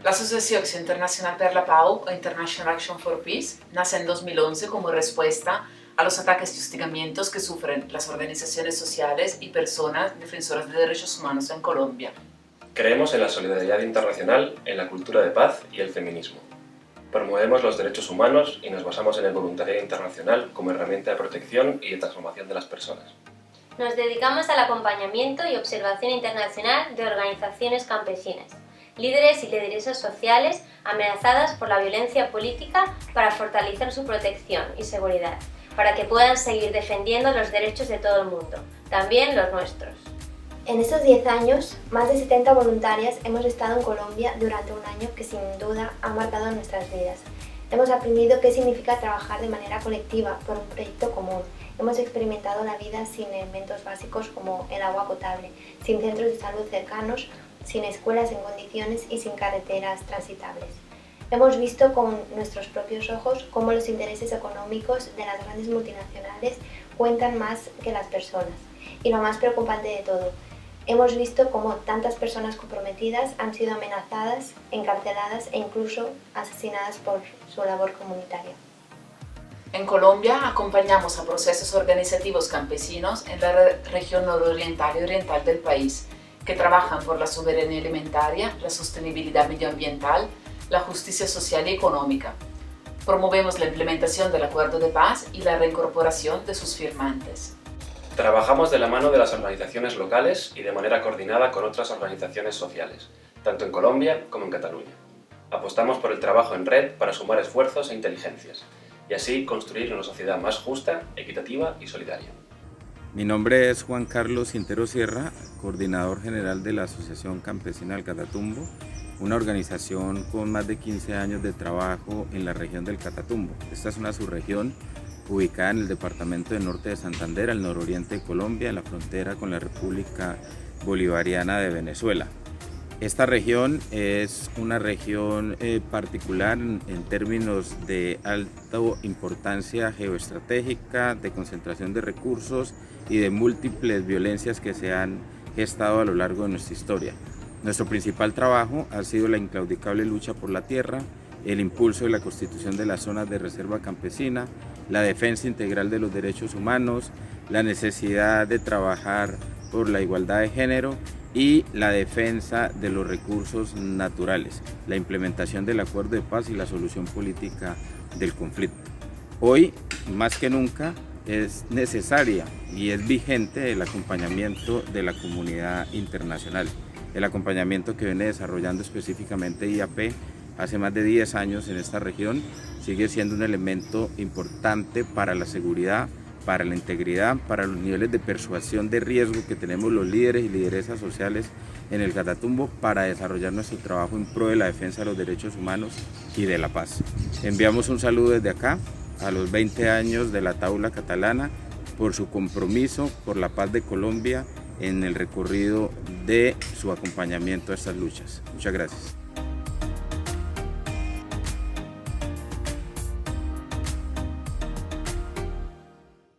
L'Associazione Internacional per la Pau, o International Action for Peace, nace en 2011 como respuesta a los ataques y hostigamientos que sufren las organizaciones sociales y personas defensoras de derechos humanos en Colombia. Creemos en la solidaridad internacional, en la cultura de paz y el feminismo. Promovemos los derechos humanos y nos basamos en el voluntariado internacional como herramienta de protección y de transformación de las personas. Nos dedicamos al acompañamiento y observación internacional de organizaciones campesinas, líderes y lideresas sociales amenazadas por la violencia política para fortalecer su protección y seguridad, para que puedan seguir defendiendo los derechos de todo el mundo, también los nuestros. En estos 10 años, más de 70 voluntarias hemos estado en Colombia durante un año que sin duda ha marcado nuestras vidas. Hemos aprendido qué significa trabajar de manera colectiva por un proyecto común. Hemos experimentado la vida sin elementos básicos como el agua potable, sin centros de salud cercanos, sin escuelas en condiciones y sin carreteras transitables. Hemos visto con nuestros propios ojos cómo los intereses económicos de las grandes multinacionales cuentan más que las personas. Y lo más preocupante de todo, hemos visto cómo tantas personas comprometidas han sido amenazadas, encarceladas e incluso asesinadas por su labor comunitaria. En Colombia acompañamos a procesos organizativos campesinos en la región nororiental y oriental del país, que trabajan por la soberanía alimentaria, la sostenibilidad medioambiental, la justicia social y económica. Promovemos la implementación del acuerdo de paz y la reincorporación de sus firmantes. Trabajamos de la mano de las organizaciones locales y de manera coordinada con otras organizaciones sociales, tanto en Colombia como en Cataluña. Apostamos por el trabajo en red para sumar esfuerzos e inteligencias, y así construir una sociedad más justa, equitativa y solidaria. Mi nombre es Juan Carlos Quintero Sierra, coordinador general de la Asociación Campesina del Catatumbo, una organización con más de 15 años de trabajo en la región del Catatumbo. Esta es una subregión ubicada en el departamento del norte de Santander, al nororiente de Colombia, en la frontera con la República Bolivariana de Venezuela. Esta región es una región particular en términos de alta importancia geoestratégica, de concentración de recursos y de múltiples violencias que se han gestado a lo largo de nuestra historia. Nuestro principal trabajo ha sido la inclaudicable lucha por la tierra, el impulso de la constitución de las zonas de reserva campesina, la defensa integral de los derechos humanos, la necesidad de trabajar por la igualdad de género y la defensa de los recursos naturales, la implementación del acuerdo de paz y la solución política del conflicto. Hoy, más que nunca, es necesaria y es vigente el acompañamiento de la comunidad internacional, el acompañamiento que viene desarrollando específicamente IAP hace más de 10 años en esta región, sigue siendo un elemento importante para la seguridad, para la integridad, para los niveles de persuasión de riesgo que tenemos los líderes y lideresas sociales en el Catatumbo para desarrollar nuestro trabajo en pro de la defensa de los derechos humanos y de la paz. Enviamos un saludo desde acá a los 20 años de la Taula Catalana por su compromiso por la paz de Colombia en el recorrido de su acompañamiento a estas luchas. Muchas gracias.